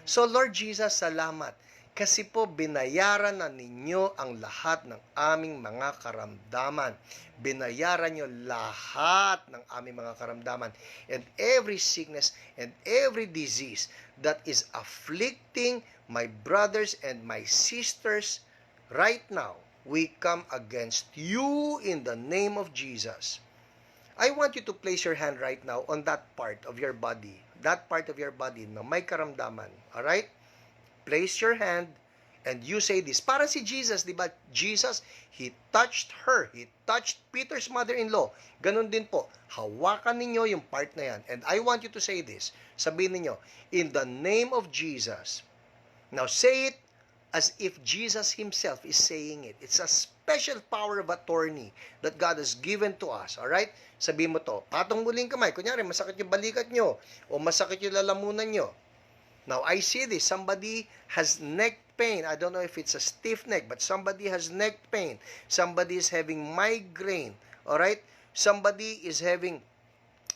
So Lord Jesus, salamat. Kasi po binayaran na ninyo ang lahat ng aming mga karamdaman. Binayaran nyo lahat ng aming mga karamdaman. And every sickness and every disease that is afflicting my brothers and my sisters right now, we come against you in the name of Jesus. I want you to place your hand right now on that part of your body. That part of your body na may karamdaman. Alright? Place your hand and you say this. Para si Jesus, di ba? Jesus, He touched her. He touched Peter's mother-in-law. Ganon din po. Hawakan ninyo yung part na yan. And I want you to say this. Sabihin ninyo, in the name of Jesus. Now say it as if Jesus Himself is saying it. It's a special power of attorney that God has given to us. Alright? Sabihin mo to, patong muling kamay. Kunyari, masakit yung balikat nyo o masakit yung lalamunan nyo. Now, I see this. Somebody has neck pain. I don't know if it's a stiff neck, but somebody has neck pain. Somebody is having migraine. Alright? Somebody is having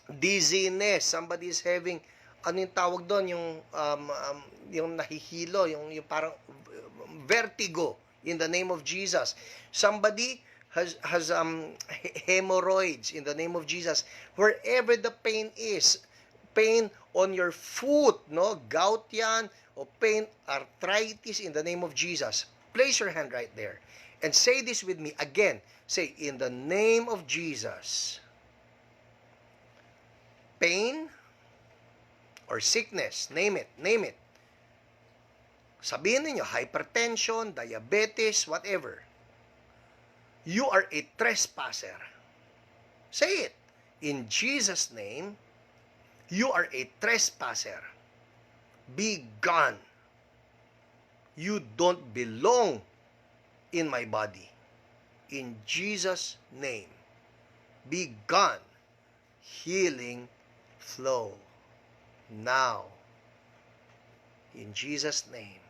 dizziness. Somebody is having, ano yung tawag doon? Yung nahihilo, yung parang vertigo in the name of Jesus. Somebody has hemorrhoids in the name of Jesus. Wherever the pain is, pain on your foot, no? Gout yan, o pain, arthritis in the name of Jesus. Place your hand right there. And say this with me again. Say, in the name of Jesus. Pain or sickness, name it, Sabihin ninyo, hypertension, diabetes, whatever. You are a trespasser. Say it. In Jesus' name, you are a trespasser. Be gone. You don't belong in my body. In Jesus' name, be gone. Healing flow now. In Jesus' name.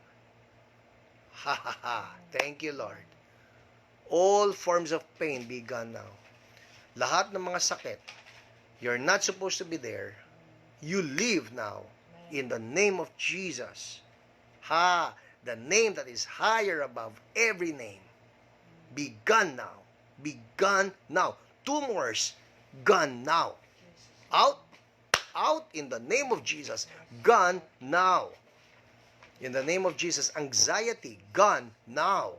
Ha ha ha. Thank you, Lord. All forms of pain be gone now. Lahat ng mga sakit, you're not supposed to be there. You live now in the name of Jesus. Ha! The name that is higher above every name. Be gone now. Be gone now. Tumors, gone now. Out. Out in the name of Jesus. Gone now. In the name of Jesus. Anxiety, gone now.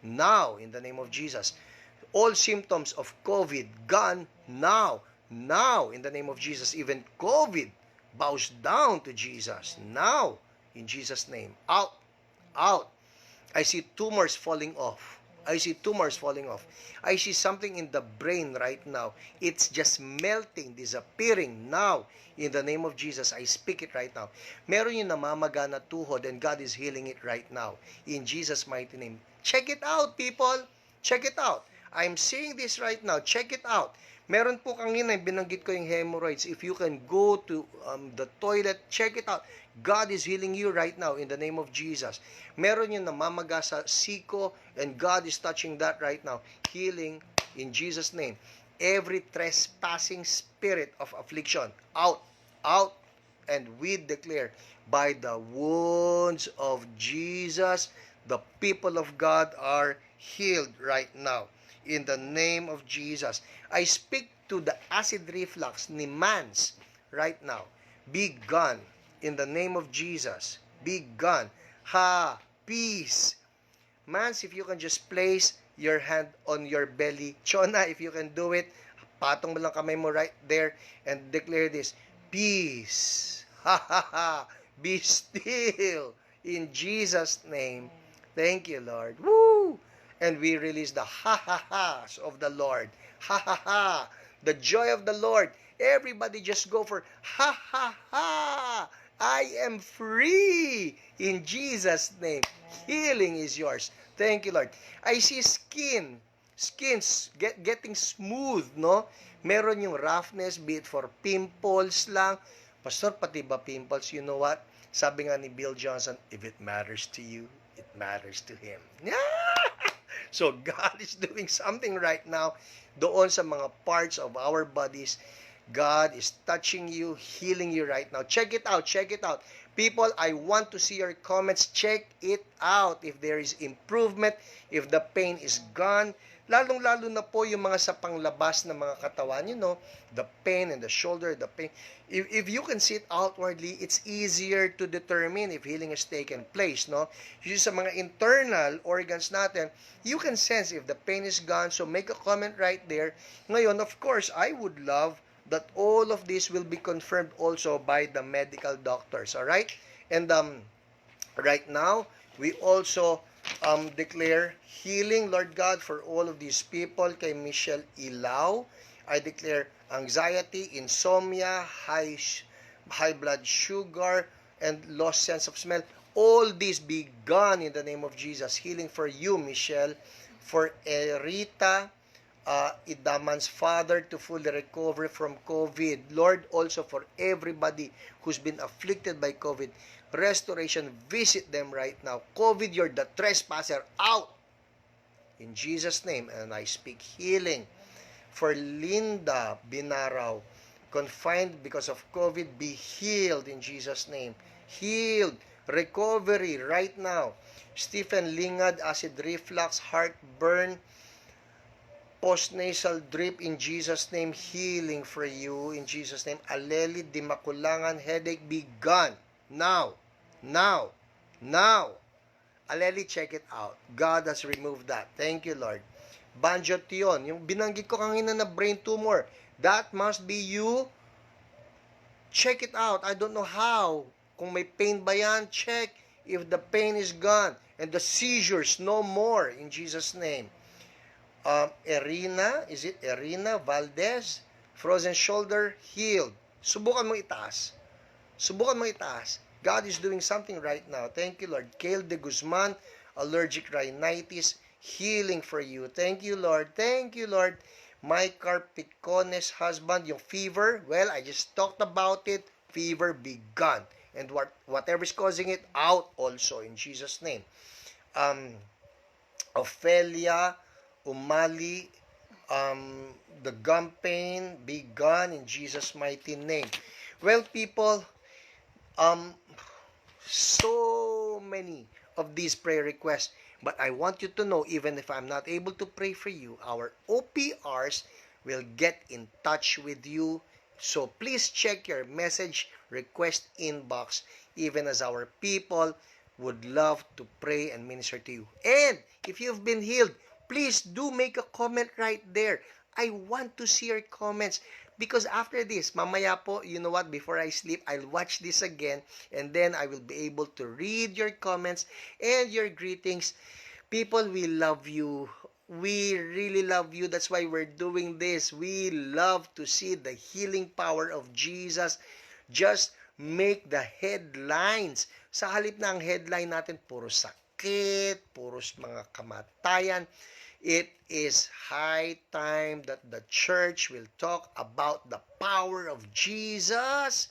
Now, in the name of Jesus. All symptoms of COVID, gone now. Now, in the name of Jesus. Even COVID bows down to Jesus. Now, in Jesus' name. Out. Out. I see tumors falling off. I see tumors falling off. I see something in the brain right now. It's just melting, disappearing now. In the name of Jesus, I speak it right now. Meron yung namamaga na tuhod and God is healing it right now. In Jesus' mighty name. Check it out, people. Check it out. I'm seeing this right now. Check it out. Meron po kanina, binanggit ko yung hemorrhoids. If you can go to the toilet, check it out. God is healing you right now in the name of Jesus. Meron yung namamaga sa siko and God is touching that right now. Healing in Jesus' name. Every trespassing spirit of affliction, out, out, and we declare, by the wounds of Jesus, the people of God are healed right now. In the name of Jesus. I speak to the acid reflux ni Mans right now. Be gone. In the name of Jesus. Be gone. Ha! Peace. Mans, if you can just place your hand on your belly. Chona, if you can do it, patong mo lang kamay mo right there and declare this. Peace. Ha ha ha. Be still. In Jesus' name. Thank you, Lord. Woo! And we release the ha-ha-has of the Lord. Ha-ha-ha. The joy of the Lord. Everybody just go for ha-ha-ha. I am free. In Jesus' name. Healing is yours. Thank you, Lord. I see skin. Skins getting smooth, no? Meron yung roughness, be it for pimples lang. Pastor, pati ba pimples? You know what? Sabi nga ni Bill Johnson, if it matters to you, it matters to Him. So, God is doing something right now doon sa mga parts of our bodies. God is touching you, healing you right now. Check it out, check it out. People, I want to see your comments. Check it out. If there is improvement, if the pain is gone, lalong-lalo na po yung mga sa panglabas na mga katawan, you know, the pain in the shoulder, the pain. If you can see it outwardly, it's easier to determine if healing has taken place, no? Yung sa mga internal organs natin, you can sense if the pain is gone, so make a comment right there. Ngayon, of course, I would love that all of this will be confirmed also by the medical doctors, all right? And right now, we also declare healing, Lord God, for all of these people. Kay Michelle Ilaw, I declare anxiety, insomnia, high blood sugar, and lost sense of smell. All these be gone in the name of Jesus. Healing for you, Michelle. For Rita, Idaman's father to fully recover from COVID. Lord, also for everybody who's been afflicted by COVID, restoration, visit them right now. COVID, you're the trespasser, out! In Jesus' name, and I speak healing. For Linda Binaraw, confined because of COVID, be healed in Jesus' name. Healed. Recovery right now. Stephen Lingad, acid reflux, heartburn, postnasal drip in Jesus' name, healing for you in Jesus' name. Aleli, Dimakulangan, headache, be gone. Now. Now. Now. Aleli, check it out. God has removed that. Thank you, Lord. Banjotion, yung binanggit ko kanina na brain tumor, that must be you. Check it out. I don't know how. Kung may pain ba yan, check. if the pain is gone, and the seizures no more, in Jesus' name. Erina Valdez, frozen shoulder, healed. Subukan mo itaas. Subukan mo itaas. God is doing something right now. Thank you, Lord. Kale de Guzman, allergic rhinitis, healing for you. Thank you, Lord. Thank you, Lord. Mike Carpicones' husband, yung fever, well, I just talked about it. Fever be gone. And whatever is causing it, out also in Jesus' name. Ophelia Umali, the gum pain be gone in Jesus' mighty name. Well, people, so many of these prayer requests, but I want you to know, even if I'm not able to pray for you, our OPRs will get in touch with you. So please check your message request inbox, even as our people would love to pray and minister to you. And if you've been healed, please do make a comment right there. I want to see your comments. Because after this, mamaya po, you know what, before I sleep, I'll watch this again, and then I will be able to read your comments and your greetings. People, we love you. We really love you. That's why we're doing this. We love to see the healing power of Jesus just make the headlines. Sa halip na ang headline natin, puro sakit, puro mga kamatayan, it is high time that the church will talk about the power of Jesus.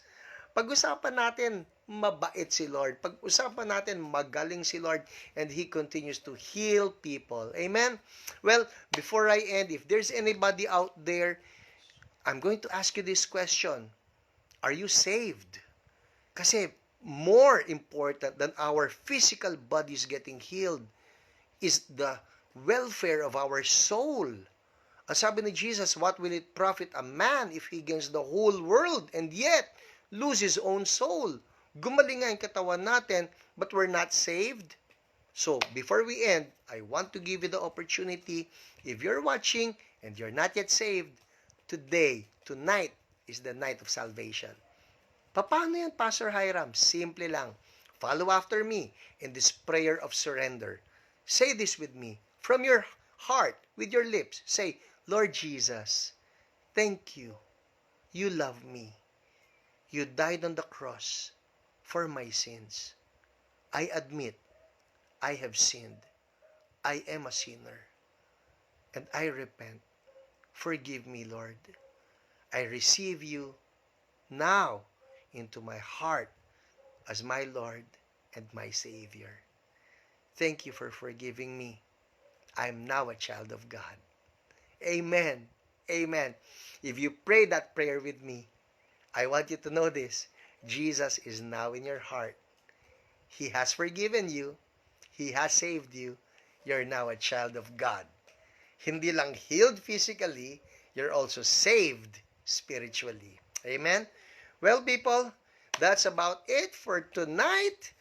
Pag-usapan natin, mabait si Lord. Pag-usapan natin, magaling si Lord, and He continues to heal people. Amen? Well, before I end, if there's anybody out there, I'm going to ask you this question. Are you saved? Kasi more important than our physical bodies getting healed is the welfare of our soul. Ang sabi ni Jesus, what will it profit a man if he gains the whole world and yet lose his own soul? Gumaling nga yung katawan natin, but we're not saved. So, before we end, I want to give you the opportunity, if you're watching and you're not yet saved, tonight is the night of salvation. Paano yan, Pastor Hiram? Simple lang. Follow after me in this prayer of surrender. Say this with me. From your heart, with your lips, say, Lord Jesus, thank you. You love me. You died on the cross for my sins. I admit I have sinned. I am a sinner. And I repent. Forgive me, Lord. I receive you now into my heart as my Lord and my Savior. Thank you for forgiving me. I'm now a child of God. Amen. Amen. If you pray that prayer with me, I want you to know this. Jesus is now in your heart. He has forgiven you. He has saved you. You're now a child of God. Hindi lang healed physically, you're also saved spiritually. Amen? Well, people, that's about it for tonight.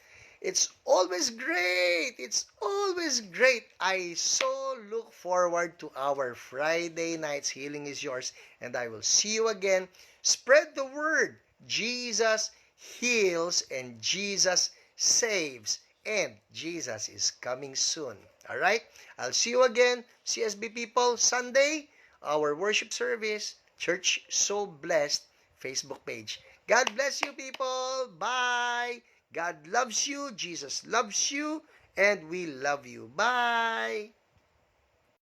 It's always great. It's always great. I so look forward to our Friday night's Healing is Yours, and I will see you again. Spread the word. Jesus heals and Jesus saves, and Jesus is coming soon. All right? I'll see you again, CSB people, Sunday, our worship service, Church So Blessed Facebook page. God bless you, people. Bye. God loves you. Jesus loves you. And we love you. Bye.